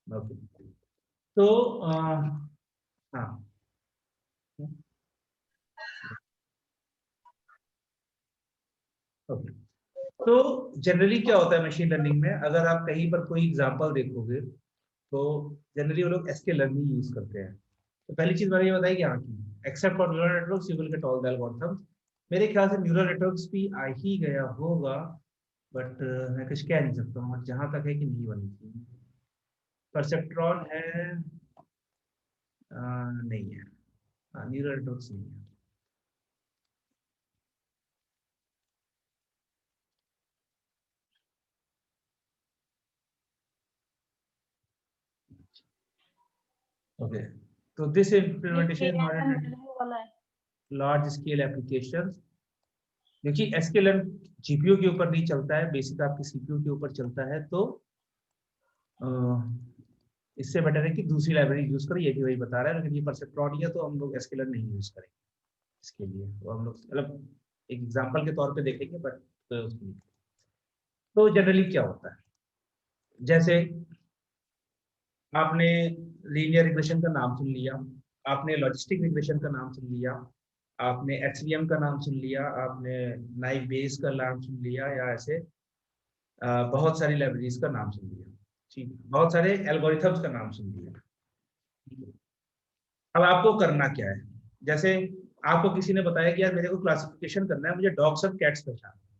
Okay, तो हाँ, okay. तो जनरली क्या होता है मशीन लर्निंग में, अगर आप कहीं पर कोई एग्जांपल देखोगे तो जनरली वो लोग एसके लर्निंग यूज करते हैं। तो पहली चीज मैंने ये बताई कि हाँ की except for neural networks you will get all the algorithms. मेरे ख्याल से न्यूरल नेटवर्क्स भी आ ही गया होगा, बट मैं कुछ कह नहीं सकता हूँ जहां तक है कि नहीं बनी थी। परसेप्ट्रॉन है, नहीं है, न्यूरल नेटवर्क्स नहीं है। ओके, तो दिस ये implementation is not KNN N value वाला है। Large scale application. देखिए एसकेएलएन जीपीयू के ऊपर नहीं चलता है, बेसिक आपकी सीपीयू के ऊपर चलता है, तो अ, इससे बेटर है कि दूसरी लाइब्रेरी यूज करें, ये भी वही बता रहा है। लेकिन ये परसेप्ट्रॉन है तो हम लोग एसकेएलएन नहीं यूज करेंगे इसके लिए, तो हम लोग मतलब एग्जाम्पल के तौर पे देखेंगे, बट तो जनरली क्या होता है, जैसे आपने लीनियर रिग्रेशन का नाम सुन लिया, आपने लॉजिस्टिक रिग्रेशन का नाम सुन लिया, आपने एचवीएम का नाम सुन लिया, आपने नाइव बेस का नाम सुन लिया, या ऐसे बहुत सारी लाइब्रेरीज का नाम सुन लिया, ठीक है, बहुत सारे एल्गोरिथम्स का नाम सुन लिया, ठीक है। अब आपको करना क्या है, जैसे आपको किसी ने बताया कि यार मेरे को क्लासिफिकेशन करना है, मुझे डॉग्स और कैट्स पहचानना है,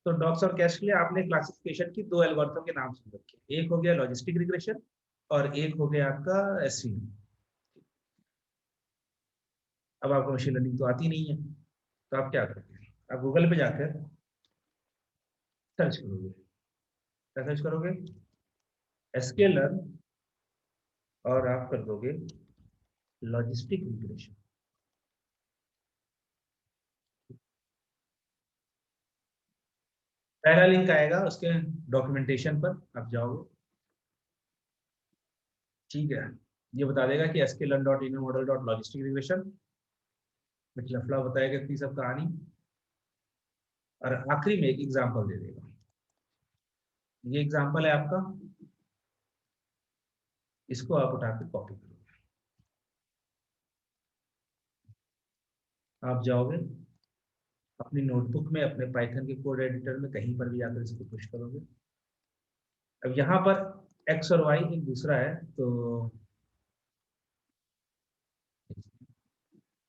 तो डॉग्स और कैट्स के लिए आपने क्लासिफिकेशन की दो एल्गोरिथम के नाम सुन रखे, एक हो गया लॉजिस्टिक रिग्रेशन और एक हो गया आपका एसवीएम। अब आपको मशीन लर्निंग तो आती नहीं है, तो आप क्या करोगे, आप गूगल पे जाकर सर्च करोगे, क्या सर्च करोगे, एसक्यूएल और आप कर दोगे लॉजिस्टिक रिग्रेशन। पहला लिंक आएगा उसके डॉक्यूमेंटेशन पर, आप जाओगे, ठीक है, ये बता देगा कि sklearn dot in model dot logistic regression, लफड़ा बताएगा कि सब कहानी, और आखिरी में एक एग्जांपल दे देगा, ये एग्जांपल है आपका, इसको आप उठा के कॉपी करोगे, आप जाओगे अपनी नोटबुक में, अपने पाइथन के कोड एडिटर में, कहीं पर भी आकर इसको पुश करोगे। अब यहाँ पर एक्स और वाई एक दूसरा है, तो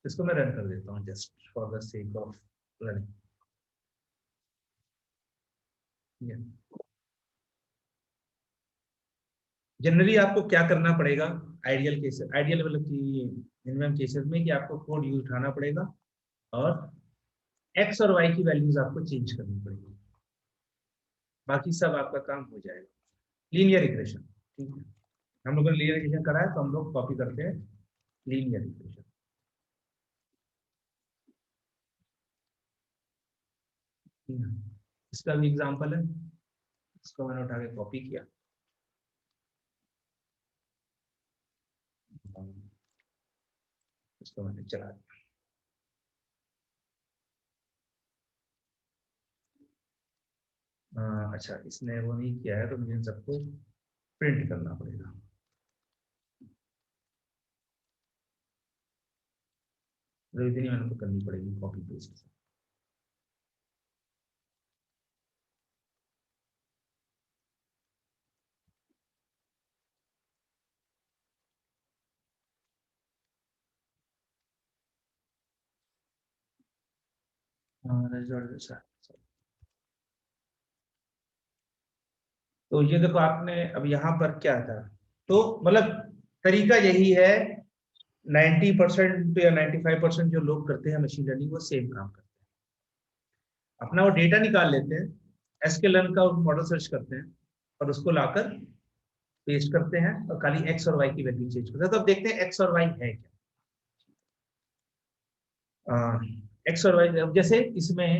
इसको मैं रन कर देता हूँ just for the sake of running. Generally आपको क्या करना पड़ेगा, आइडियल केसेस, आइडियल मतलब कि मिनिमम केसेस में, कि आपको कोड यूज उठाना पड़ेगा और एक्स और वाई की वैल्यूज आपको चेंज करनी पड़ेगी, बाकी सब आपका काम हो जाएगा। लीनियर इक्वेशन, ठीक है, हम लोगों ने लीनियर इक्वेशन करा है तो हम लोग कॉपी करते हैं लीनियर इक्वेशन। इसका भी एग्जांपल है, इसको मैंने उठा के कॉपी किया, इसको मैंने चला दिया। अच्छा, इसने वो नहीं किया है तो मुझे इन सबको प्रिंट करना पड़ेगा। इतनी मेहनत तो करनी पड़ेगी कॉपी पेस्ट। तो ये देखो आपने अब यहाँ पर क्या था, तो मतलब तरीका यही है, 90% या 95% जो लोग करते हैं मशीन लर्निंग वो सेम काम करते हैं, अपना वो डेटा निकाल लेते हैं, एसक्यूएल का मॉडल सर्च करते हैं और उसको लाकर पेस्ट करते हैं और खाली एक्स और वाई की वैल्यू चेंज करते हैं। तो अब देखते हैं एक्स और वाई है क्या, एक्स और वाई जैसे इसमें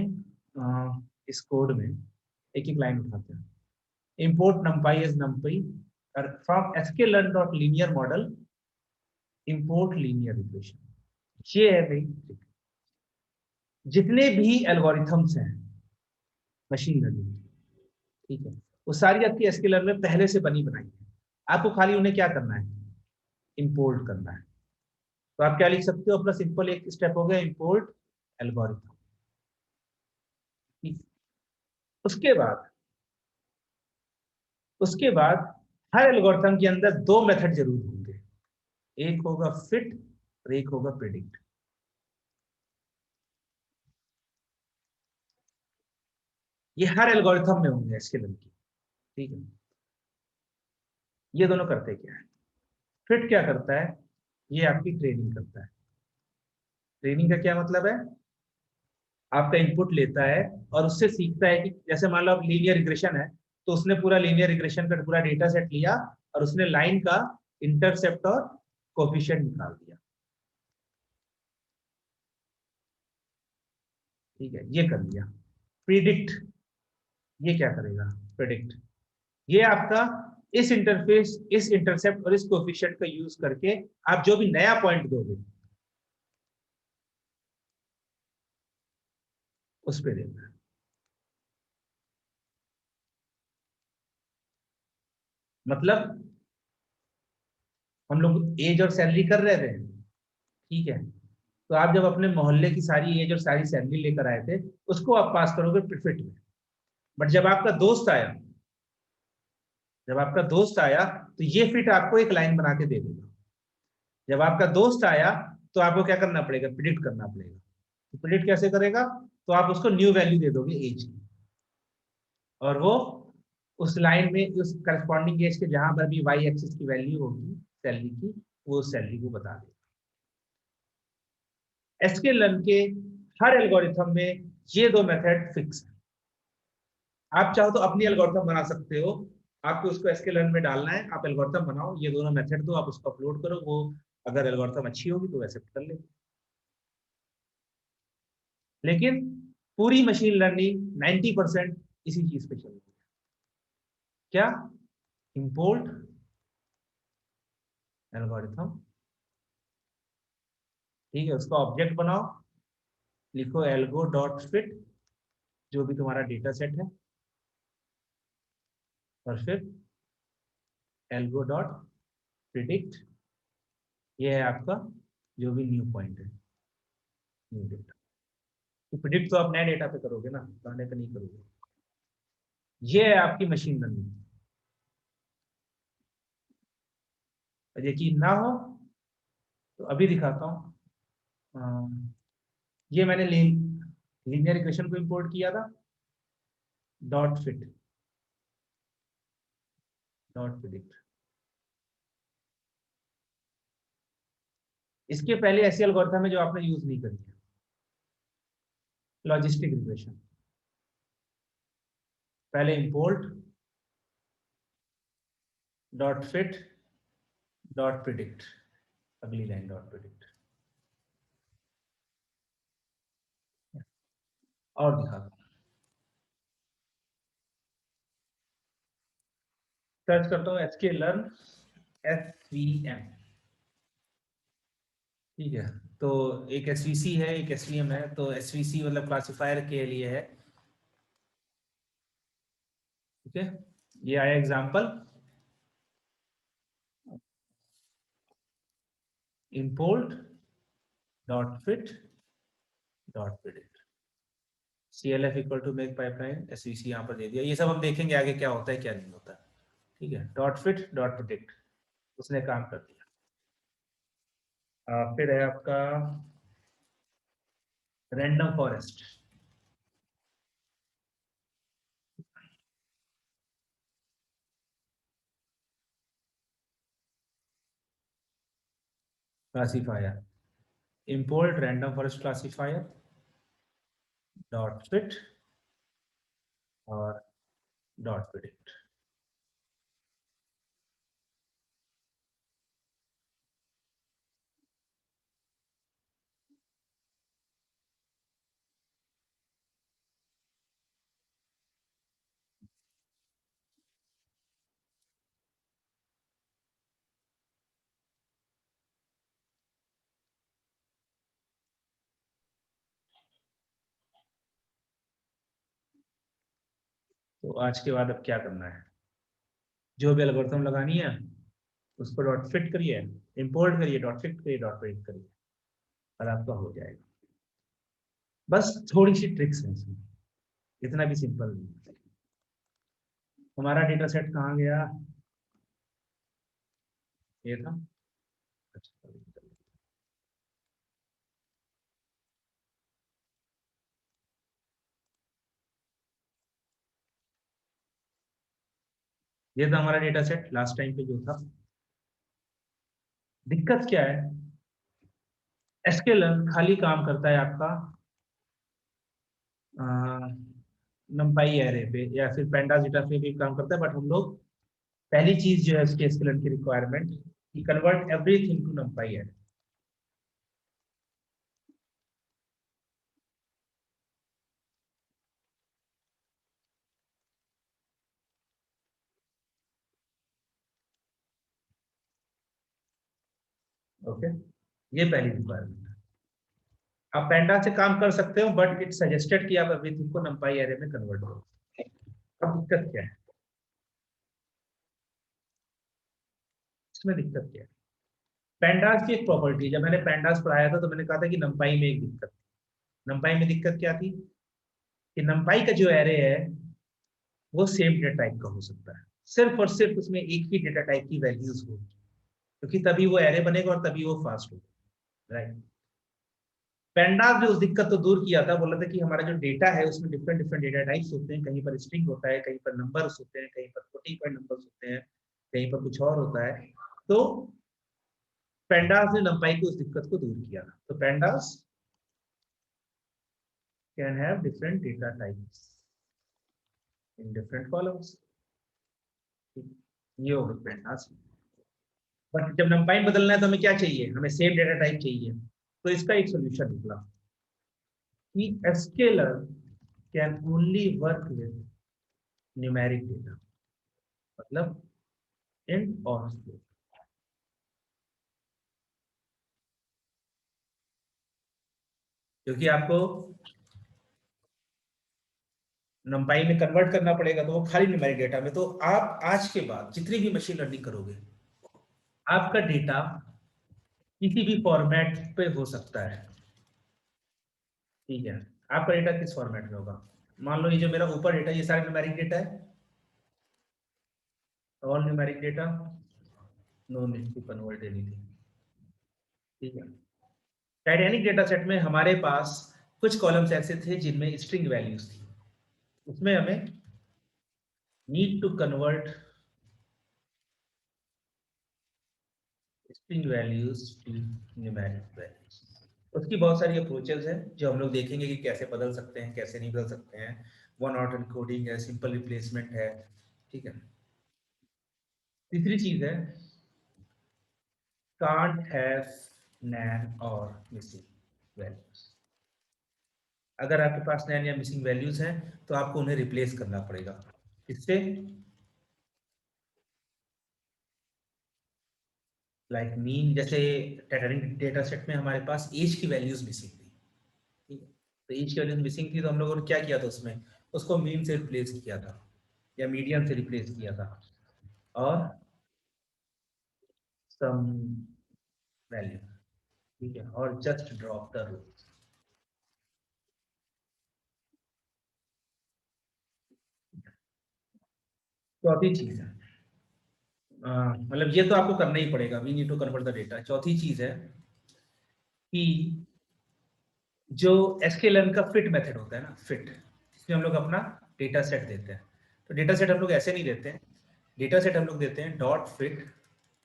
इस कोड में एक एक लाइन उठाते हैं, import numpy as numpy from sklearn dot linear model import linear equation। ये है भाई, जितने भी एल्गोरिथम्स हैं मशीन लर्निंग, ठीक है, वो सारी आपकी एसक्यूएल में पहले से बनी बनाई है, आपको खाली उन्हें क्या करना है, इंपोर्ट करना है। तो आप क्या लिख सकते हो, अपना सिंपल एक स्टेप हो गया इंपोर्ट एल्गोरिथम। उसके बाद उसके बाद हर एल्गोरिथम के अंदर दो मेथड जरूर होंगे, एक होगा फिट और एक होगा प्रिडिक्ट। ये हर एल्गोरिथम में होंगे एसक्यूएल की, ठीक है। ये दोनों करते क्या है, फिट क्या करता है, ये आपकी ट्रेनिंग करता है। ट्रेनिंग का क्या मतलब है, आपका इनपुट लेता है और उससे सीखता है कि जैसे मान लो आप लीनियर रिग्रेशन है, तो उसने पूरा लीनियर रिग्रेशन का पूरा डेटा सेट लिया और उसने लाइन का इंटरसेप्ट और कोफिशिएंट निकाल दिया, ठीक है, ये कर लिया। प्रिडिक्ट, ये क्या करेगा, प्रिडिक्ट, ये आपका इस इंटरफेस, इस इंटरसेप्ट और इस कोफिशिएंट का यूज करके आप जो भी नया पॉइंट दोगे उस पर देगा। मतलब हम लोग एज और सैलरी कर रहे थे, ठीक है, तो आप जब अपने मोहल्ले की सारी एज और सारी सैलरी लेकर आए थे, उसको आप पास करोगे फिट में। बट जब आपका दोस्त आया तो ये फिट आपको एक लाइन बना के दे देगा। जब आपका दोस्त आया तो आपको क्या करना पड़ेगा, प्रिडिक्ट करना पड़ेगा। तो प्रिडिक्ट कैसे करेगा, तो आप उसको न्यू वैल्यू दे दोगे एज की, और वो उस लाइन में उस करस्पॉन्डिंग एज के जहां पर भी वाई एक्सिस की वैल्यू होगी सैलरी की, वो सैलरी को बता देगा। एसक्यूएल के हर एल्गोरिथम में ये दो मेथड फिक्स है। आप चाहो तो अपनी एल्गोरिथम बना सकते हो, आपको उसको एसक्यूएल में डालना है, आप एल्गोरिथम बनाओ, ये दोनों मेथड दो, आप उसको अपलोड करो, वो अगर एल्गोरिथम अच्छी होगी तो एक्सेप्ट कर लेंगे। लेकिन पूरी मशीन लर्निंग 90% इसी चीज पे चल रही है, क्या, इंपोर्ट एल्गोरिथम, ठीक है, उसका ऑब्जेक्ट बनाओ, लिखो एल्गो डॉट फिट जो भी तुम्हारा डेटा सेट है, और फिर एल्गो डॉट प्रिडिक्ट, ये है आपका जो भी न्यू पॉइंट है, न्यू डेटा। तो प्रिडिक्ट तो आप नए डेटा पे करोगे ना, पुराने पे नहीं करोगे। ये है आपकी मशीन लर्निंग। यकीन ना हो तो अभी दिखाता हूँ। ये मैंने लीनियर इक्वेशन को इंपोर्ट किया था, डॉट फिट डॉट प्रिडिक्ट। इसके पहले ऐसी एल्गोरिथम है जो आपने यूज नहीं करी है, लॉजिस्टिक रिग्रेशन। पहले import dot fit dot predict, अगली लाइन डॉट प्रिडिक्ट, और दिखाता हूँ। सर्च करता हूँ एचके लर्न एसवीएम, ठीक है। तो एक एसवीसी है, एक एसवीएम है। तो एसवीसी मतलब क्लासिफायर के लिए है, ठीक है। ये आया example, import dot fit dot predict, CLF equal to make pipeline, SVC यहाँ पर दे दिया। ये सब हम देखेंगे आगे क्या होता है क्या नहीं होता, ठीक है। डॉट फिट डॉट प्रिडिक्ट, उसने काम कर दिया। फिर है आपका random forest classifier, import random forest classifier dot fit और डॉट प्रिडिक्ट। तो आज के बाद अब क्या करना है, जो भी एल्गोरिथम लगानी है उसको डॉट फिट करिए, इंपोर्ट करिए, डॉट फिट करिए, डॉट फिट करिए, और आपका हो जाएगा। बस थोड़ी सी ट्रिक्स है इसमें, इतना भी सिंपल नहीं है। हमारा डेटा सेट कहाँ गया, ये था। अच्छा, ये था हमारा डेटा सेट लास्ट टाइम पे जो था। दिक्कत क्या है, एसक्यूएल खाली काम करता है आपका नंपाई एरे पे या फिर पेंडास डेटा पे भी काम करता है, बट हम लोग पहली चीज जो है इसके एसक्यूएल की रिक्वायरमेंट कि convert everything to NumPy array. Okay, ये पहली रिक्वायरमेंट है। आप पेंडा से काम कर सकते हो, बट इट सजेस्टेड कि आप एवरीथिंग को नंपाई एरे में कन्वर्ट करो। अब दिक्कत क्या है, इसमें दिक्कत क्या है, पेंडास की एक प्रॉपर्टी, जब मैंने पेंडास पढ़ाया था तो मैंने कहा था कि नंपाई में एक दिक्कत, नंपाई में दिक्कत क्या थी कि नंपाई का जो एरे है वो सेम डेटा टाइप का हो सकता है, सिर्फ और सिर्फ उसमें एक ही डेटा टाइप की वैल्यूज हो, क्योंकि तभी वो एरे बनेगा और तभी वो फास्ट होगा, राइट। पेंडास ने उस दिक्कत तो दूर किया था, बोला था कि हमारा जो डेटा है उसमें डिफरेंट डिफरेंट डेटा टाइप्स होते हैं, कहीं पर स्ट्रिंग होता है, कहीं पर नंबर्स होते हैं, कहीं पर फ्लोटिंग पॉइंट नंबर्स होते हैं, कहीं पर कुछ और होता है। तो पेंडास ने नंपाई की उस दिक्कत को दूर किया, तो pandas can have different data types in different columns, ये होगा पेंडास। बट जब नंपाई बदलना है तो हमें क्या चाहिए, हमें सेम डेटा टाइप चाहिए। तो इसका एक सोल्यूशन निकला कि scalar can only work with numeric data, मतलब इंट और float। क्योंकि आपको नंपाई में कन्वर्ट करना पड़ेगा, तो वो खाली न्यूमेरिक डेटा में, तो आप आज के बाद जितनी भी मशीन लर्निंग करोगे, आपका डेटा किसी भी फॉर्मेट पे हो सकता है, ठीक है। आपका डेटा किस फॉर्मेट में होगा, मान लो ये जो मेरा ऊपर डेटा, ये सारा न्यूमेरिक डेटा है, all numeric data, no need to convert anything, ठीक है। टाइटैनिक डेटा सेट में हमारे पास कुछ कॉलम्स ऐसे थे जिनमें स्ट्रिंग वैल्यूज थी, उसमें हमें need to convert string values to numeric values. उसकी बहुत सारी अप्रोचेस हैं जो हम लोग देखेंगे कि कैसे बदल सकते हैं, कैसे नहीं बदल सकते हैं। वन नॉट एनकोडिंग है, सिंपल रिप्लेसमेंट है, ठीक है। तीसरी चीज है कांट हैव नैन और मिसिंग वैल्यूज। अगर आपके पास नैन या मिसिंग वैल्यूज हैं तो आपको उन्हें रिप्लेस करना पड़ेगा, इससे लाइक मीन, जैसे टाइटैनिक डेटा सेट में हमारे पास एज की वैल्यूज मिसिंग थी, ठीक है। तो एज की वैल्यूज मिसिंग थी, तो हम लोगों ने क्या किया था उसमें, उसको मीन से रिप्लेस किया था या मीडियन से रिप्लेस किया था, और सम वैल्यू, ठीक है, और जस्ट ड्रॉप द रो। चौथी चीज है, मतलब ये तो आपको करना ही पड़ेगा, we need to convert the data. चौथी चीज है कि जो एसक्यूएल का फिट मेथड होता है ना, फिट, इसमें हम लोग अपना डेटा सेट देते हैं। तो डेटा सेट हम लोग ऐसे नहीं देते हैं, डेटा सेट हम लोग देते हैं डॉट फिट,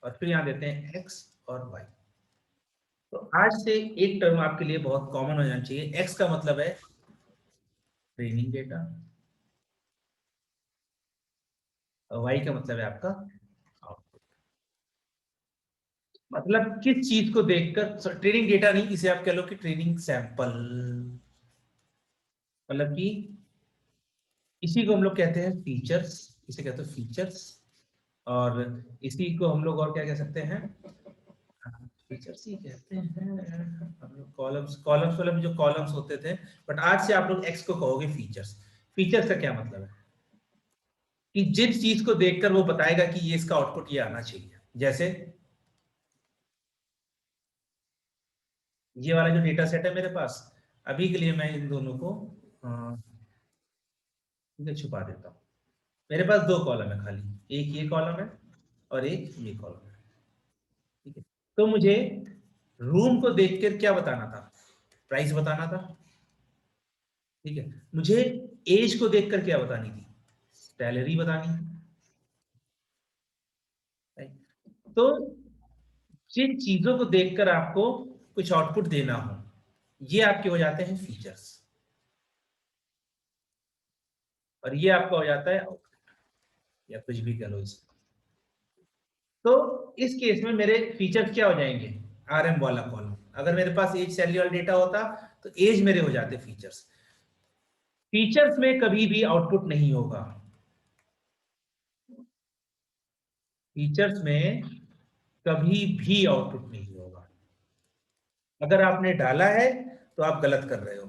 और फिर यहाँ देते हैं एक्स और वाई। तो आज से एक टर्म आपके लिए बहुत कॉमन हो जाना चाहिए, एक्स का मतलब है ट्रेनिंग डेटा, और वाई का मतलब है आपका आउटपुट। मतलब किस चीज को देखकर, ट्रेनिंग डेटा नहीं, इसे आप कह लो कि ट्रेनिंग सैंपल, मतलब कि इसी को हम लोग कहते हैं फीचर्स, इसे कहते हैं फीचर्स, और इसी को हम लोग और क्या कह सकते हैं, फीचर्स ही कहते हैं हम लोग। कॉलम्स, कॉलम्स वाले में जो कॉलम्स होते थे, बट आज से आप लोग एक्स को कहोगे फीचर्स। फीचर्स का क्या मतलब है, कि जिस चीज को देखकर वो बताएगा कि ये इसका आउटपुट ये आना चाहिए। जैसे ये वाला जो डेटा सेट है मेरे पास, अभी के लिए मैं इन दोनों को इन्हें छुपा देता हूँ। मेरे पास दो कॉलम है खाली, एक ये कॉलम है और एक ये कॉलम है, ठीक है। तो मुझे रूम को देखकर क्या बताना था, प्राइस बताना था, ठीक है। मुझे एज को देखकर क्या बतानी थी, सैलरी बतानी थी, right? तो जिन चीजों को देखकर आपको कुछ आउटपुट देना हो, ये आपके हो जाते हैं फीचर्स, और ये आपका हो जाता है आउटपुट, या कुछ भी कह लो इसे। तो इस केस में मेरे फीचर्स क्या हो जाएंगे, आरएम वाला कॉलम। अगर मेरे पास एज सैलरी वाला डेटा होता तो एज मेरे हो जाते फीचर्स। फीचर्स में कभी भी आउटपुट नहीं होगा, फीचर्स में कभी भी आउटपुट नहीं होगा। अगर आपने डाला है तो आप गलत कर रहे हो,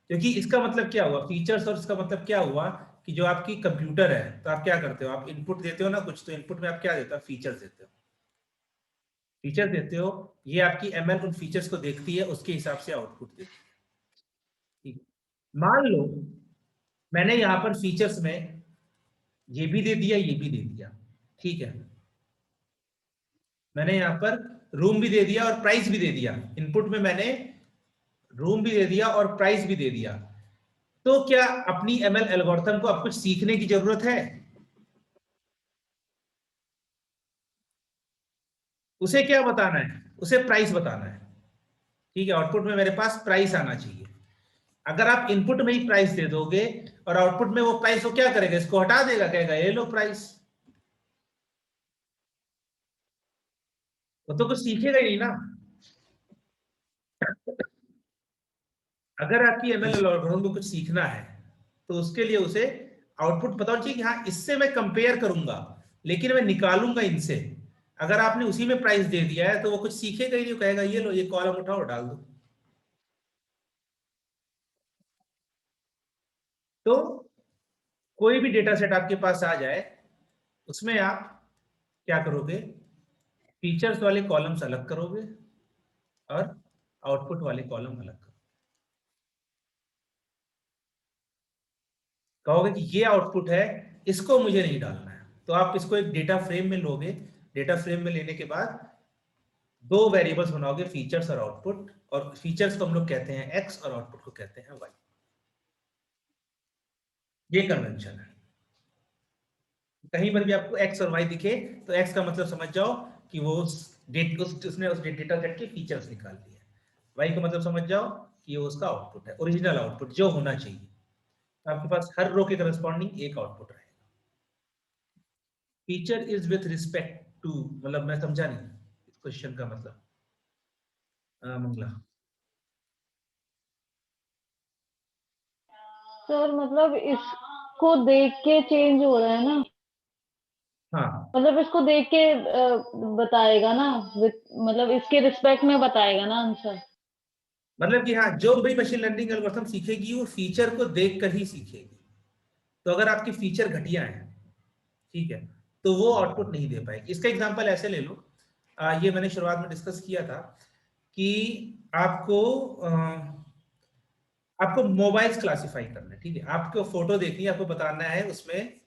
क्योंकि इसका मतलब क्या हुआ, फीचर्स और इसका मतलब क्या हुआ कि जो आपकी कंप्यूटर है, तो आप क्या करते हो, आप इनपुट देते हो ना कुछ, तो इनपुट में आप क्या देते हो, फीचर्स देते हो, फीचर देते हो। ये आपकी एमएल उन फीचर्स को देखती है, उसके हिसाब से आउटपुट देती है, ठीक है। मान लो मैंने यहां पर फीचर्स में ये भी दे दिया, ये भी दे दिया, ठीक है। मैंने यहां पर रूम भी दे दिया और प्राइस भी दे दिया, इनपुट में मैंने रूम भी दे दिया और प्राइस भी दे दिया। तो क्या अपनी एमएल एल्गोरिथम को अब कुछ सीखने की जरूरत है? उसे क्या बताना है, उसे प्राइस बताना है, ठीक है। आउटपुट में मेरे पास प्राइस आना चाहिए। अगर आप इनपुट में ही प्राइस दे दोगे और आउटपुट में वो प्राइस, वो क्या करेगा, इसको हटा देगा, कहेगा ये लो प्राइस, वो तो कुछ सीखेगा ही नहीं ना। अगर आपकी एमएल एल्गोरिथम को कुछ सीखना है, तो उसके लिए उसे आउटपुट पता होना चाहिए कि हाँ, इससे मैं कंपेयर करूंगा, लेकिन मैं निकालूंगा इनसे। अगर आपने उसी में प्राइस दे दिया है तो वो कुछ सीखेगा ही नहीं, कहेगा ये लो, ये कॉलम उठाओ डाल दो। तो कोई भी डेटा सेट आपके पास आ जाए, उसमें आप क्या करोगे, फीचर्स वाले कॉलम्स अलग करोगे और आउटपुट वाले कॉलम अलग करोगे। कहोगे कि ये आउटपुट है, इसको मुझे नहीं डालना है, तो आप इसको एक डेटा फ्रेम में लोगे। डेटा फ्रेम में लेने के बाद दो वेरिएबल्स बनाओगे, फीचर्स और आउटपुट, और फीचर्स को हम लोग कहते हैं एक्स और आउटपुट को कहते हैं वाई। ये कन्वेंशन है। कहीं पर भी आपको एक्स और वाई दिखे तो एक्स का मतलब समझ जाओ कि वो उसने उस डेटा सेट के फीचर्स निकाल लिए। वाई का मतलब समझ जाओ कि वो उसका आउटपुट है, ओरिजिनल आउटपुट जो होना चाहिए। आपके पास हर रो के करस्पॉन्डिंग एक आउटपुट रहेगा। Feature is with respect to, मतलब मैं समझा नहीं क्वेश्चन का मतलब, मंगला। सर मतलब इसको देख के चेंज हो रहा है ना, हाँ, मतलब इसको देख के बताएगा ना, मतलब इसके रिस्पेक्ट में बताएगा ना आंसर। मतलब कि हाँ, जो भी मशीन लर्निंग एल्गोरिथम सीखेगी वो फीचर को देख कर ही सीखेगी। तो अगर आपकी फीचर घटिया है, ठीक है, तो वो आउटपुट नहीं दे पाएगी। इसका एग्जांपल ऐसे ले लो, ये मैंने शुरुआत में डिस्कस किया था कि आपको आपको मोबाइल्स क्लासिफाई करना है, ठीक है। आपको फोटो देखनी है, आपको बताना है उसमें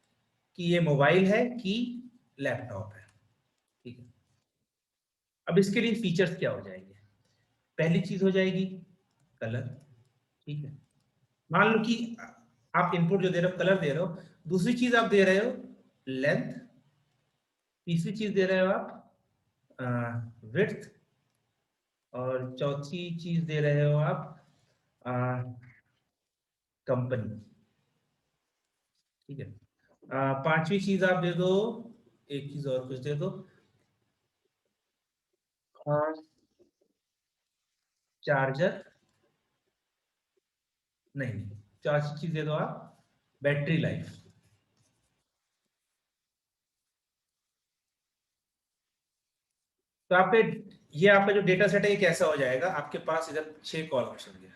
कि ये मोबाइल है कि लैपटॉप है, ठीक है। अब इसके लिए फीचर्स क्या हो जाएंगे, पहली चीज हो जाएगी कलर, ठीक है। मान लो कि आप इनपुट जो दे रहे हो कलर दे रहे हो, दूसरी चीज आप दे रहे हो लेंथ, तीसरी चीज दे रहे हो आप विड्थ, और चौथी चीज दे रहे हो आप कंपनी, ठीक है। पांचवी चीज आप दे दो, एक चीज और कुछ दे दो, चार्जर, नहीं नहीं, चौथी चीज दे दो आप बैटरी लाइफ। तो आपके ये आपका जो डेटा सेट है ये कैसा हो जाएगा, आपके पास इधर 6 कॉलम्स होंगे,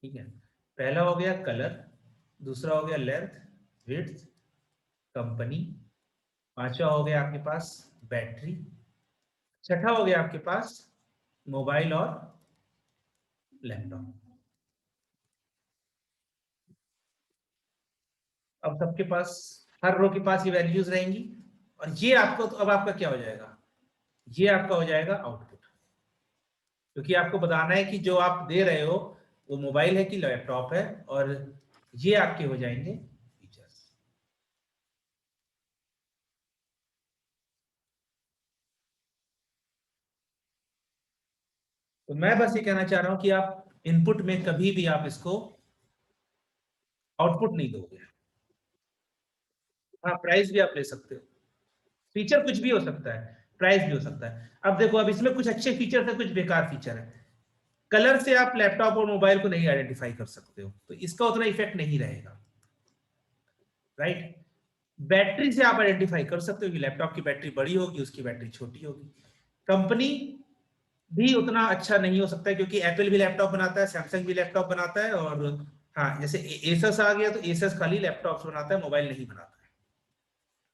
ठीक है। पहला हो गया कलर, दूसरा हो गया लेंथ, विड्थ, कंपनी, पांचवा हो गया आपके पास बैटरी, छठा हो गया आपके पास मोबाइल और लैपटॉप। अब सबके पास, हर रो के पास ये वैल्यूज रहेंगी, और ये आपको, तो अब आपका क्या हो जाएगा, ये आपका हो जाएगा आउटपुट, क्योंकि आपको बताना है कि जो आप दे रहे हो वो मोबाइल है कि लैपटॉप है, और ये आपके हो जाएंगे फीचर्स। तो मैं बस ये कहना चाह रहा हूं कि आप इनपुट में कभी भी आप इसको आउटपुट नहीं दोगे। हाँ, प्राइस भी आप ले सकते हो, फीचर कुछ भी हो सकता है, प्राइस भी हो सकता है। अब देखो, अब इसमें कुछ अच्छे फीचर है, कुछ बेकार फीचर है। कलर से आप लैपटॉप और मोबाइल को नहीं आइडेंटिफाई कर सकते हो, तो इसका उतना इफेक्ट नहीं रहेगा, राइट। बैटरी से आप आइडेंटिफाई कर सकते हो कि लैपटॉप की बैटरी बड़ी होगी, उसकी बैटरी छोटी होगी। कंपनी भी उतना अच्छा नहीं हो सकता है, क्योंकि एप्पल भी लैपटॉप बनाता है, सैमसंग भी लैपटॉप बनाता है, और हाँ, जैसे एसस आ गया तो एसस खाली लैपटॉप बनाता है, मोबाइल नहीं बनाता है,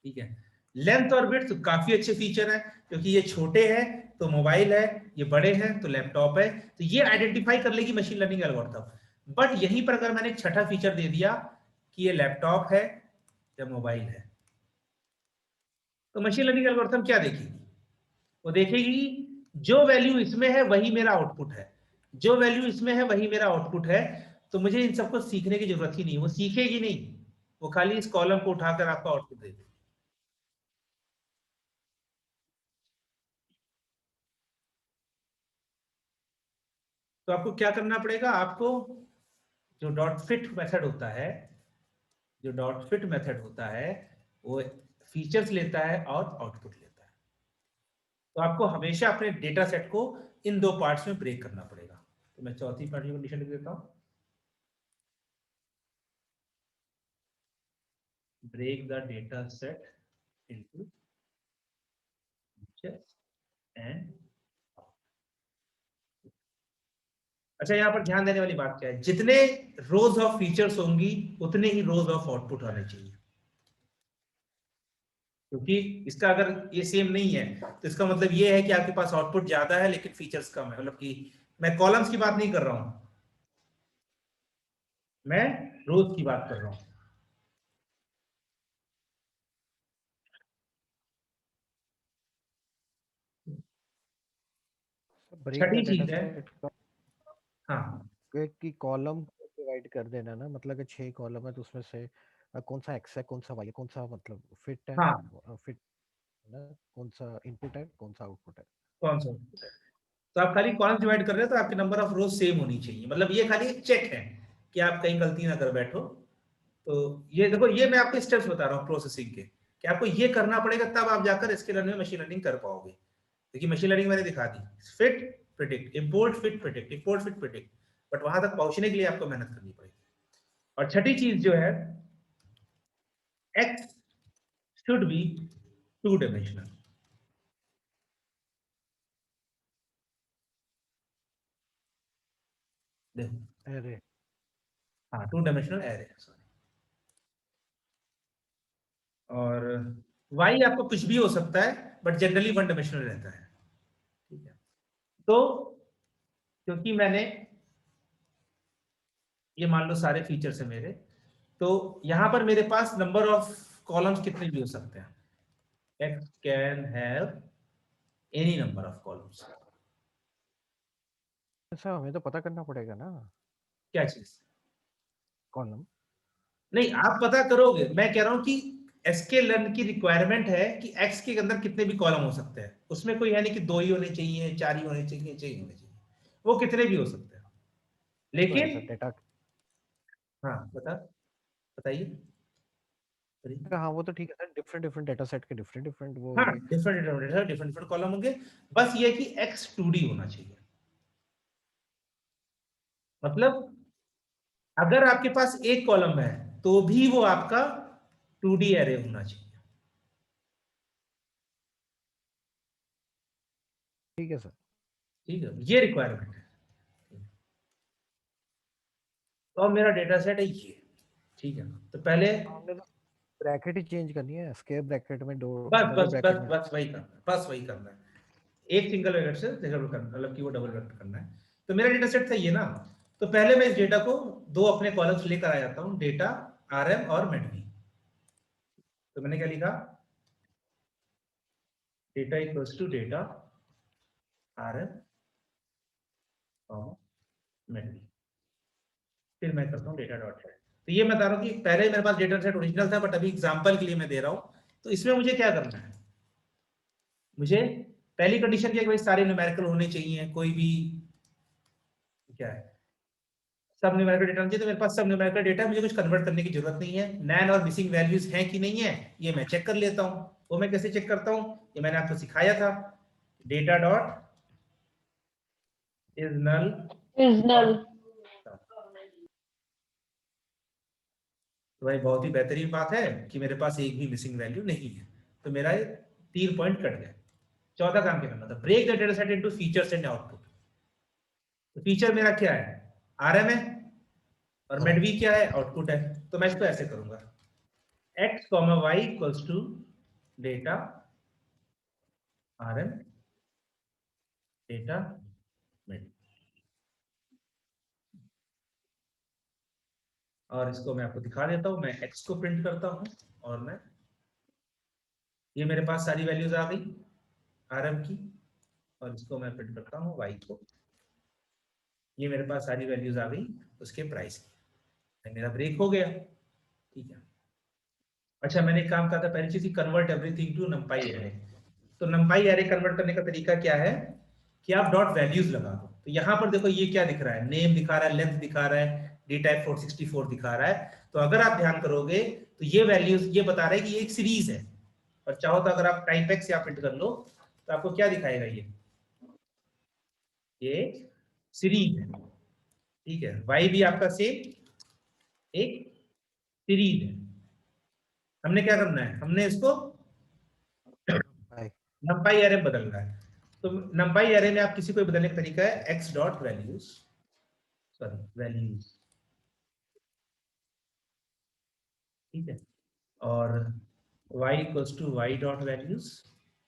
ठीक है। लेंथ और विड्थ काफी अच्छे फीचर है, क्योंकि ये छोटे हैं तो मोबाइल है, ये बड़े हैं तो लैपटॉप है, तो ये आइडेंटिफाई कर लेगी मशीन लर्निंग एल्गोरिथम। बट यहीं पर अगर मैंने एक छठा फीचर दे दिया कि ये लैपटॉप है या मोबाइल है, तो मशीन लर्निंग एल्गोरिथम क्या देखेगी, वो देखेगी जो वैल्यू इसमें है वही मेरा आउटपुट है, जो वैल्यू इसमें है वही मेरा आउटपुट है, तो मुझे इन सबको सीखने की जरूरत ही नहीं, वो सीखेगी नहीं, वो खाली इस कॉलम को उठाकर आपको आउटपुट देगी। तो आपको क्या करना पड़ेगा, आपको जो डॉट फिट मेथड होता है, जो डॉट फिट मेथड होता है, वो फीचर्स लेता है और आउटपुट लेता है। तो आपको हमेशा अपने डेटा सेट को इन दो पार्ट्स में ब्रेक करना पड़ेगा। तो मैं चौथी पार्ट की कंडीशन लिख देता हूं, break the data set into features and. अच्छा, यहाँ पर ध्यान देने वाली बात क्या है, जितने रोज ऑफ फीचर्स होंगी उतने ही रोज ऑफ आउटपुट आने चाहिए, क्योंकि इसका अगर ये सेम नहीं है तो इसका मतलब ये है कि आपके पास आउटपुट ज्यादा है लेकिन फीचर्स कम है, मतलब कि मैं कॉलम्स की बात नहीं कर रहा हूं, मैं रोज की बात कर रहा हूं। ब्रेक द छठी डेटा चीज है, सेट हाँ की कॉलम डिवाइड कर देना ना, मतलब कि 6 कॉलम है तो उसमें से कौन सा एक्स है, कौन सा वाई है, कौन सा मतलब फिट है, हाँ, फिट ना, कौन सा इनपुट है, कौन सा आउटपुट है। कौन सा, तो आप खाली कॉलम्स डिवाइड कर रहे हो तो आपकी नंबर ऑफ रोज सेम होनी चाहिए, मतलब ये खाली एक चेक है कि आप कहीं गलती ना कर बैठो। तो ये देखो, ये मैं आपको स्टेप्स बता रहा हूँ प्रोसेसिंग के, कि आपको ये करना पड़ेगा तब आप जाकर इसके लर्निंग में मशीन लर्निंग कर पाओगे। देखिए मशीन लर्निंग मैंने दिखा दी, fit predict, import fit predict, import fit predict, but वहां तक पहुंचने के लिए आपको मेहनत करनी पड़ेगी। और छठी चीज जो है, x should be two dimensional. देखो, अरे हाँ, टू डायमेंशनल एरे, सॉरी। और वाई आपको कुछ भी हो सकता है, बट जनरली वन डायमेंशनल रहता है, ठीक है। तो क्योंकि मैंने, ये मान लो सारे फीचर्स है मेरे, तो यहां पर मेरे पास नंबर ऑफ कॉलम्स कितने भी हो सकते हैं, x can have any number of columns. ऐसा हमें तो पता करना पड़ेगा ना क्या चीज, कॉलम। नहीं आप पता करोगे, मैं कह रहा हूं कि एसके लर्न की रिक्वायरमेंट है कि एक्स के अंदर कितने भी कॉलम हो सकते हैं, उसमें कोई है नहीं कि दो ही होने चाहिए, चार ही होने चाहिए, छह ही होने चाहिए, वो कितने भी हो सकते हैं, तो है सर लेकिन डेटा। हाँ, बताइए। हाँ वो तो ठीक है sir, different different data set के डिफरेंट डिफरेंट वो हाँ, होंगे। Different different different different column होंगे, बस ये कि एक्स 2D होना चाहिए, मतलब अगर आपके पास एक कॉलम है तो भी वो आपका 2D एरे होना चाहिए, ठीक है सर। ठीक है, ये रिक्वायरमेंट है। तो अब मेरा डेटा सेट है ये, ठीक है। तो पहले हमने तो ब्रैकेट ही चेंज करनी है, स्क्वायर ब्रैकेट में दो बस डबल बस ब्रैकेट बस में। बस वही करना है, बस वही करना है। एक सिंगल ब्रैकेट से डबल करना, मतलब कि वो डबल ब्रैकेट करना है। तो मेरा डेटा सेट था ये ना, तो पहले मैं इस डेटा को दो अपने कॉलम्स लेकर आ जाता हूँ, डेटा आरएम और मेडवी। तो मैंने क्या लिखा, data equals to data RM medv. फिर मैं करता हूँ डेटा डॉट हेड। तो ये मैं बता रहा हूँ कि पहले मेरे पास डेटा सेट ओरिजिनल था, बट अभी एग्जांपल के लिए मैं दे रहा हूँ। तो इसमें मुझे क्या करना है, मुझे पहली कंडीशन क्या है कि भाई सारे न्यूमेरिकल होने चाहिए, कोई भी क्या है सब न्यूमेरिकल डेटा चाहिए। तो मेरे पास सब न्यूमेरिकल डेटा है, मुझे कुछ कन्वर्ट करने की जरूरत नहीं है। नैन और मिसिंग वैल्यूज हैं कि नहीं है ये मैं चेक कर लेता हूँ। वो मैं कैसे चेक करता हूँ, ये मैंने आपको सिखाया था, डेटा डॉट इज नल। तो भाई बहुत ही बेहतरीन बात है कि मेरे पास एक भी मिसिंग वैल्यू नहीं है, तो मेरा 3 पॉइंट कट गए। चौथा काम क्या करना था, break the data set into features and output. तो फीचर मेरा क्या है, आरएम है, और मेडवी क्या है, आउटपुट है। तो मैं इसको ऐसे करूंगा, x, y equals to data RM data medv. और इसको मैं आपको दिखा देता हूं, मैं x को प्रिंट करता हूं, और मैं ये मेरे पास सारी वैल्यूज आ गई आरएम की, और इसको मैं प्रिंट करता हूं y को, ये मेरे पास सारी वैल्यूज आ गई उसके प्राइस की। मेरा ब्रेक हो गया, ठीक है। अच्छा, मैंने एक काम कहा था पहली चीज, convert everything to NumPy array. तो नंपाई एरे कन्वर्ट करने का तरीका क्या है कि आप डॉट वैल्यूज लगा दो। तो यहाँ पर देखो ये क्या दिख रहा है, नेम दिखा रहा है, लेंथ दिखा रहा है, डी टाइप 464 दिखा रहा है। तो अगर आप ध्यान करोगे तो ये वैल्यूज ये बता रहे हैं कि ये एक सीरीज है। और चाहो तो अगर आप टाइप एक्स या प्रिंट कर लो तो आपको क्या दिखाएगा, ये सीरीज है, ठीक है। वाई भी आपका सेम एक सीरीज है। हमने क्या करना है, हमने इसको नंपाई एरे बदलना है। तो नंपाई एरे में आप किसी को बदलने का तरीका है x dot values, sorry values, ठीक है, और y equals to y dot values.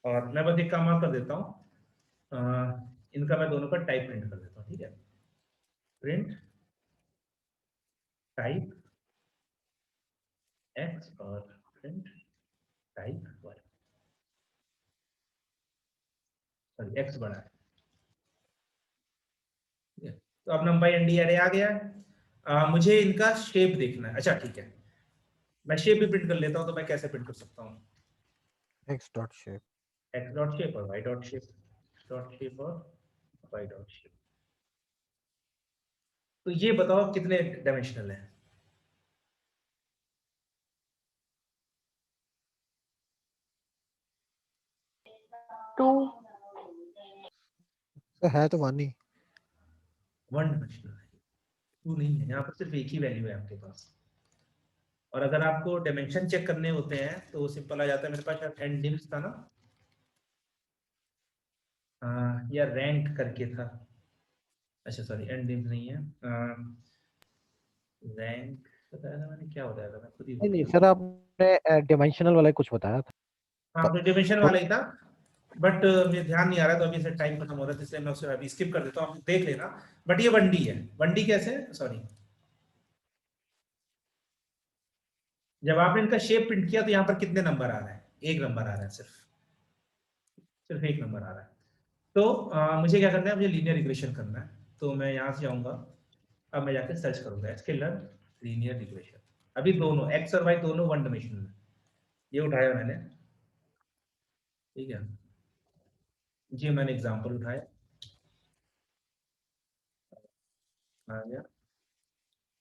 और मैं बस एक काम और कर देता हूँ, इनका मैं दोनों का टाइप प्रिंट कर देता हूँ, ठीक है। प्रिंट टाइप x और print type y, sorry x बड़ा है, ठीक है। तो अब नंपाई एनडी एरे आ गया है। मुझे इनका शेप देखना है। अच्छा ठीक है, मैं शेप भी प्रिंट कर लेता हूँ। तो मैं कैसे प्रिंट कर सकता हूँ, x dot shape, x dot shape और y dot shape, dot shape और y डॉट शेप। तो ये बताओ कितने डायमेंशनल है, टू। तो है तो वन ही। 1 डायमेंशनल है, 2 नहीं है। यहाँ पर सिर्फ एक ही वैल्यू है आपके पास। और अगर आपको डायमेंशन चेक करने होते हैं तो सिंपल आ जाता है। मेरे पास शायद एंड डिम्स था ना, या रैंक करके था। अच्छा सॉरी, एंड डिम्स नहीं है, रैंक बताया था मैंने, क्या बताया था मैं खुद ही नहीं भूल नहीं गया। सर, आपने डिमेंशनल वाला कुछ बताया था। हाँ तो डिमेंशन तो वाला ही था, बट मुझे ध्यान नहीं आ रहा, तो अभी से टाइम खत्म हो रहा था, इसलिए मैं उसे अभी स्किप कर देता हूँ, आप देख लेना। बट ये 1D है। 1D कैसे, सॉरी, जब आपने इनका शेप प्रिंट किया तो यहाँ पर कितने नंबर आ रहे हैं, एक नंबर आ रहा है, सिर्फ सिर्फ एक नंबर आ रहा है। तो मुझे क्या करना है, मुझे लीनियर रिग्रेशन करना है। तो मैं यहाँ से जाऊंगा, अब मैं जाकर सर्च करूंगा स्केलर लीनियर रिग्रेशन। अभी दोनों एक्स और वाई दोनों 1 डायमेंशनल में, ये उठाया मैंने, ठीक है। ये मैंने एग्जांपल उठाया, आ गया,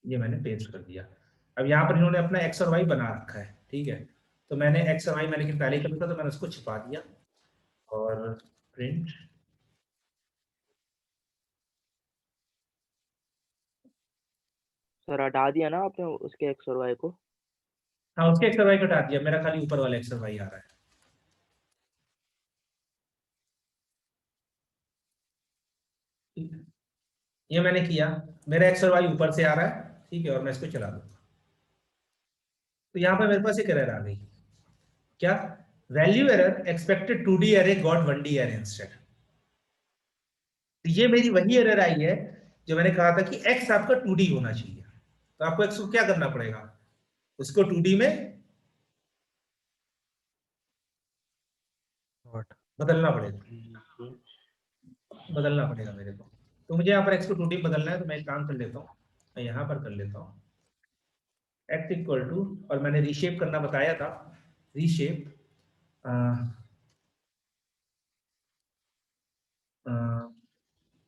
ये मैंने पेस्ट कर दिया। अब यहाँ पर इन्होंने अपना एक्स और वाई बना रखा है, ठीक है। तो मैंने एक्स और वाई मैंने लेकिन पहले ही कर था, तो मैंने उसको छिपा दिया, और प्रिंट सर हटा दिया ना आपने उसके एक्स और वाई को? हाँ उसके एक्स और वाई को हटा दिया, मेरा खाली ऊपर वाला एक्स और वाई आ रहा है, ठीक है। ये मैंने किया, मेरा एक्स और वाई ऊपर से आ रहा है, ठीक है, और मैं इसको चला दूंगा। तो यहाँ पर मेरे पास एक एरर आ गई, क्या? Value error, expected 2D array got 1D array instead. तो ये मेरी वही एरर आई है जो मैंने कहा था कि x आपका 2D होना चाहिए। तो आपको x को क्या करना पड़ेगा, उसको 2D में बदलना पड़ेगा, बदलना पड़ेगा मेरे को। तो मुझे यहाँ पर x को 2D बदलना है, तो मैं एक काम कर लेता हूँ, मैं यहाँ पर कर लेता हूँ x इक्वल टू, और मैंने रीशेप करना बताया था, रीशेप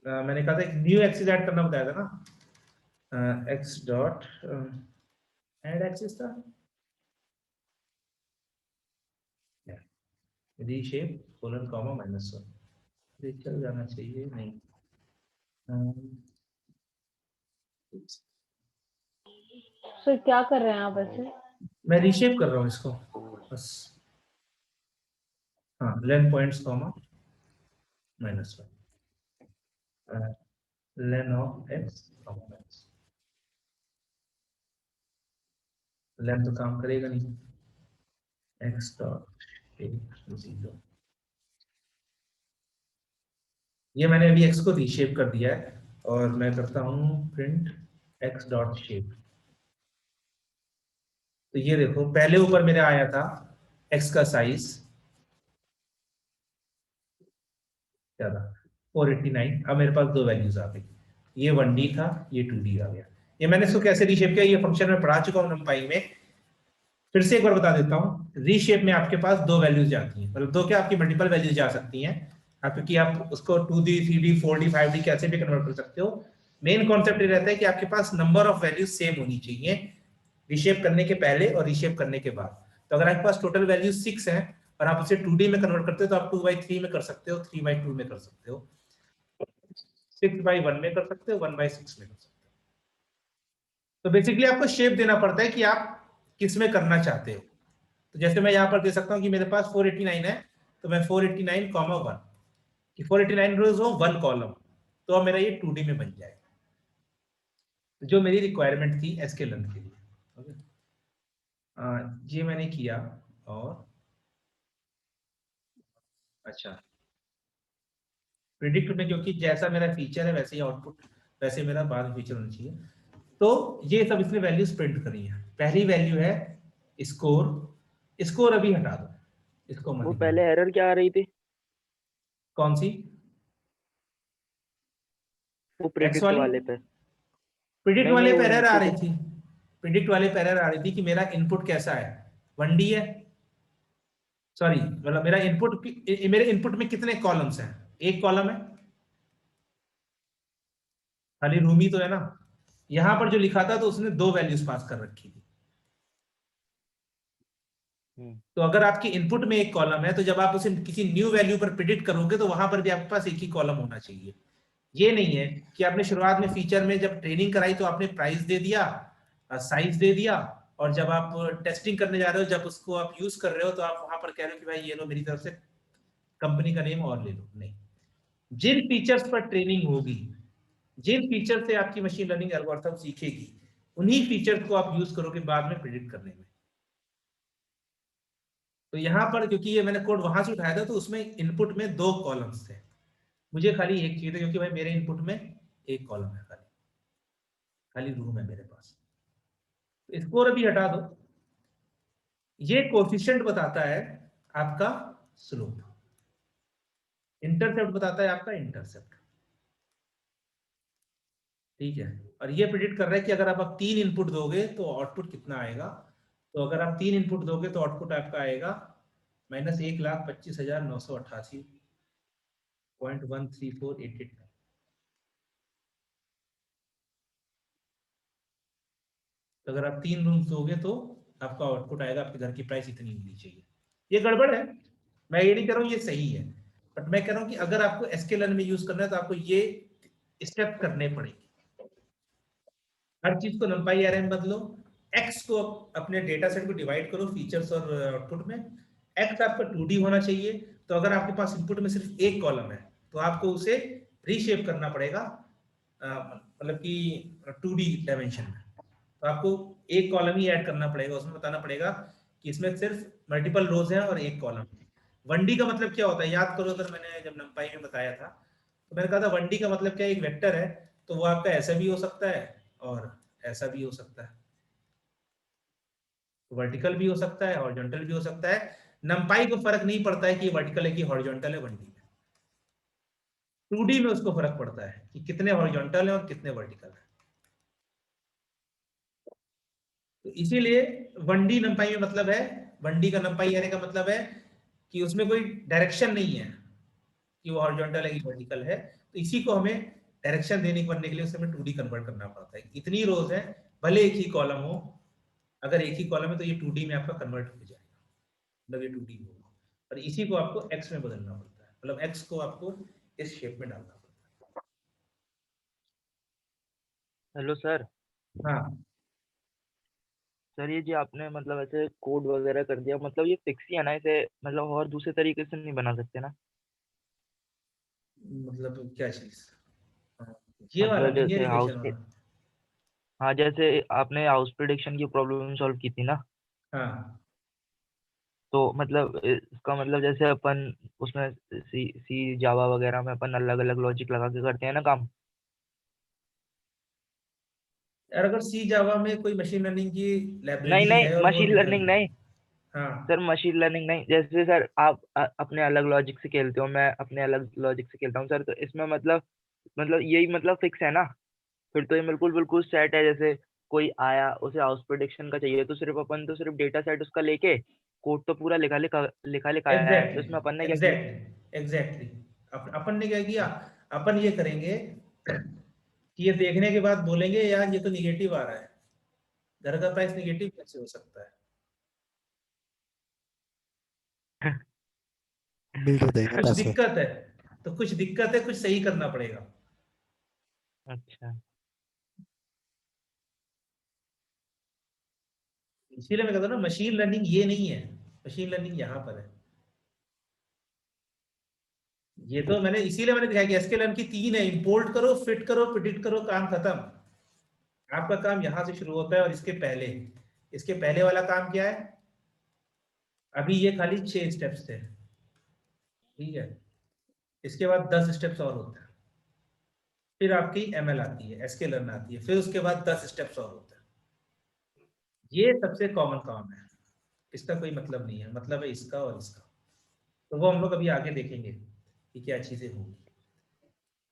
मैंने कहा था एक न्यू एक्सिस ऐड करना बताया था ना, x डॉट ऐड एक्सिस था, रीशेप कोलन कॉमा -1, ये चल जाना चाहिए नहीं। सर क्या कर रहे हैं आप ऐसे? मैं रीशेप कर रहा हूँ इसको बस, हाँ, len points comma -1, len of x comma -, len तो काम करेगा नहीं, x डॉट 0। ये मैंने अभी x को रीशेप कर दिया है, और मैं करता हूँ प्रिंट x डॉट शेप। तो ये देखो, पहले ऊपर मेरे आया था x का साइज क्या था, 489। अब मेरे पास दो वैल्यूज आ गई, ये 1D था, ये 2D आ गया। ये मैंने इसको कैसे रीशेप किया, ये फंक्शन में पढ़ा चुका हूँ numpy में, फिर से एक बार बता देता हूँ। रीशेप में आपके पास दो वैल्यूज जाती हैं, मतलब दो क्या, आपकी मल्टीपल वैल्यूज जा सकती हैं, क्योंकि आप उसको 2D 3D 4D 5D कैसे भी कन्वर्ट कर सकते हो। मेन कॉन्सेप्ट ये रहता है कि आपके पास नंबर ऑफ वैल्यूज सेम होनी चाहिए रीशेप करने के पहले और रीशेप करने के बाद। तो अगर आपके पास टोटल वैल्यू 6 है और आप उसे 2D में कन्वर्ट करते हो, तो आप 2/3 में कर सकते हो, 3/2 में कर सकते हो, 6/1 में कर सकते हो, 1/6 में कर सकते हो। तो बेसिकली आपको शेप देना पड़ता है कि आप किस में करना चाहते हो। तो जैसे मैं यहाँ पर दे सकता हूँ कि मेरे पास 489 है, तो मैं 489, 1 कि 489 रोज हो 1 कॉलम, तो अब मेरा ये 2D में बन जाएगा, जो मेरी रिक्वायरमेंट थी एस के लेंथ के लिए। ओके, ये मैंने किया। और अच्छा, प्रिडिक्ट में क्योंकि जैसा मेरा फीचर है वैसे ही आउटपुट, वैसे मेरा बाद में फीचर होना चाहिए। तो ये सब इसने वैल्यूज प्रिंट करी है। पहली वैल्यू है स्कोर, स्कोर अभी हटा दो, इसको मत वो दिखाना। पहले एरर क्या आ रही थी? कौन सी? वो एक्स प्रेडिक्ट वाली? वाले पे? प्रिडिक्ट नहीं वाले नहीं, वो पे एरर आ इनपुट। रही थी, प्रिडिक्ट वाले पे एरर आ रही थी कि मेरा इनपुट कैसा है, 1D है, सॉरी मतलब मेरा इनपुट, मेरे इनपुट में कितने कॉलम्स हैं, एक कॉलम है, खाली रूम ही तो है ना। यहां पर जो लिखा था तो उसने दो वैल्यूज पास कर रखी थी। तो अगर आपकी इनपुट में एक कॉलम है, तो जब आप उसे किसी न्यू वैल्यू पर प्रिडिक्ट करोगे तो वहां पर भी आपके पास एक ही कॉलम होना चाहिए। ये नहीं है कि आपने शुरुआत में फीचर में जब ट्रेनिंग कराई तो आपने प्राइस दे दिया, साइज दे दिया, और जब आप टेस्टिंग करने जा रहे हो, जब उसको आप यूज कर रहे हो, तो आप वहां पर कह रहे हो कि भाई ये लो मेरी तरफ से कंपनी का नेम और ले लो। नहीं, जिन फीचर्स पर ट्रेनिंग होगी, जिन फीचर से आपकी मशीन लर्निंग एल्गोरिथम सीखेगी, उन्हीं फीचर्स को आप यूज करोगे बाद में प्रिडिक्ट करने में। तो यहाँ पर क्योंकि ये मैंने कोड वहां से उठाया था, तो उसमें इनपुट में दो कॉलम्स थे, मुझे खाली एक चाहिए था, क्योंकि भाई मेरे इनपुट में एक कॉलम है, खाली खाली रूम है मेरे पास। स्कोर अभी हटा दो। ये कोफिशिएंट बताता है आपका स्लोप, इंटरसेप्ट बताता है आपका इंटरसेप्ट, ठीक है। और ये प्रिडिक्ट कर रहा है कि अगर आप 3 इनपुट दोगे तो आउटपुट कितना आएगा। तो अगर आप 3 इनपुट दोगे तो आउटपुट आपका आएगा -1,25,988.134889। तो अगर आप 3 रूम्स दोगे तो आपका आउटपुट आएगा, आपके घर की प्राइस इतनी होनी चाहिए। ये गड़बड़ है, मैं ये नहीं कह रहा हूँ ये सही है, बट मैं कह रहा हूँ कि अगर आपको एसक्यूएल में यूज करना है तो आपको ये स्टेप करने पड़ेंगे। हर चीज को numpy array में बदलो, x को अपने डेटा सेट को डिवाइड करो फीचर्स और आउटपुट में। x आपका 2D होना चाहिए, तो अगर आपके पास इनपुट में सिर्फ एक कॉलम है तो आपको उसे रीशेप करना पड़ेगा, मतलब कि 2D डायमेंशन में। तो आपको एक कॉलम ही ऐड करना पड़ेगा, उसमें बताना पड़ेगा कि इसमें सिर्फ मल्टीपल रोज है और एक कॉलम। 1D का मतलब क्या होता है, याद करो, अगर मैंने जब नंपाई में बताया था तो मैंने कहा था 1D का मतलब क्या है, एक वेक्टर है, तो वो आपका ऐसा भी हो सकता है और ऐसा भी हो सकता है, वर्टिकल भी हो सकता है, हॉरिजॉन्टल भी हो सकता है। नंपाई को फर्क नहीं पड़ता है कि वर्टिकल है कि हॉरिजॉन्टल है 1D में। 2D में उसको फर्क पड़ता है कि कितने हॉरिजॉन्टल है और कितने वर्टिकल है। तो इसीलिए 1D नंपाई में मतलब है, 1D का नंपाई एरे का मतलब है कि उसमें कोई डायरेक्शन नहीं है कि वो हॉरिजॉन्टल है कि वर्टिकल है। तो इसी को हमें डायरेक्शन देने के लिए उसे हमें 2D कन्वर्ट करना पड़ता है। इतनी रोज है, भले एक ही कॉलम हो, अगर एक ही कॉलम है तो ये 2D में आपका कन्वर्ट हो जाएगा, मतलब ये 2D होगा। और इसी को आपको x में बदलना पड़ता है, मतलब x को आपको इस शेप में डालना पड़ता है। Hello sir. हाँ सर ये जो आपने मतलब ऐसे कोड वगैरह कर दिया, मतलब ये फिक्स ही है ना, इसे मतलब और दूसरे तरीके से नहीं बना सकते ना? मतलब क्या चीज? हाँ, ये वाला मतलब लीनियर जैसे इक्वेशन वाला। हाँ, जैसे आपने हाउस प्रिडिक्शन की प्रॉब्लम सॉल्व की थी ना, हाँ तो मतलब इसका मतलब जैसे अपन उसमें सी सी जावा वगैरह में अपन अलग अलग लॉजिक लगा के करते हैं ना काम। यार, अगर सी जावा में कोई मशीन लर्निंग की नहीं लाइब्रेरी नहीं, है और वो मशीन निकल लर्निंग रही है। नहीं। हाँ सर मशीन लर्निंग नहीं, जैसे सर आप अपने अलग लॉजिक से खेलते हो, मैं अपने अलग लॉजिक से खेलता हूँ सर, तो इसमें मतलब यही मतलब फिक्स है ना? फिर तो ये बिल्कुल बिल्कुल सेट है। जैसे कोई आया, उसे हाउस प्रोडिक्शन का चाहिए, तो सिर्फ अपन तो सिर्फ डेटा सेट उसका लेके कोड तो पूरा लिखा लिखाया है, तो इसमें अपन ने एग्जैक्टली क्या किया? Exactly exactly. अपन ने क्या किया, अपन ये करेंगे कि ये देखने के बाद बोलेंगे यार ये तो निगेटिव आ रहा है, घर का प्राइस निगेटिव कैसे हो सकता है। बिल्डर देगा कुछ पैसे। दिक्कत है, तो कुछ दिक्कत है, कुछ सही करना पड़ेगा। अच्छा। इसीलिए मैं कहता हूँ ना, मशीन लर्निंग ये नहीं है, मशीन लर्निंग यहाँ पर है। ये तो मैंने इसीलिए मैंने दिखाया कि एसक्यूएल की 3 है, इंपोर्ट करो, फिट करो, प्रिडिक्ट करो, काम खत्म। आपका काम यहां से शुरू होता है और इसके पहले वाला काम क्या है, अभी ये खाली 6 स्टेप्स थे, ठीक है। इसके बाद 10 स्टेप्स और होते हैं, फिर आपकी एमएल आती है, एसक्यूएल आती है, फिर उसके बाद 10 स्टेप्स और होते हैं। ये सबसे कॉमन काम है, इसका कोई मतलब नहीं है, मतलब है इसका और इसका। तो वो हम लोग अभी आगे देखेंगे कि क्या चीजें होंगी।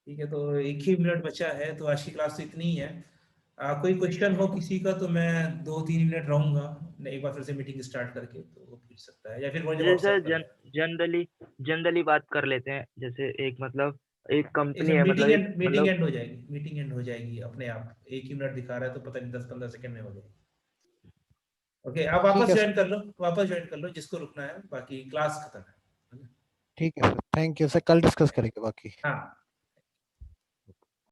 ठीक है, तो 1 ही मिनट बचा है, तो आज की क्लास तो इतनी ही है। कोई क्वेश्चन हो किसी का तो मैं 2-3 मिनट रहूंगा, एक बार फिर से मीटिंग स्टार्ट करके, तो वो पूछ सकता है या फिर मुझे जैसे व्हाट्सएप सर कर देना। जनरली जनरली बात कर लेते हैं, जैसे एक मतलब एक कंपनी इसमें है, मतलब मीटिंग एक एंड मीटिंग मतलब एंड हो जाएगी, मीटिंग एंड हो जाएगी अपने आप। 1 ही मिनट दिखा रहा है तो पता नहीं 10-15 सेकंड में हो जाएगी। ओके, आप ठीक वापस है ज्वाइन सर। कर लो, वापस ज्वाइन कर लो जिसको रुकना है, बाकी क्लास खत्म है। ठीक है सर, थैंक यू सर, कल डिस्कस करेंगे बाकी। हाँ।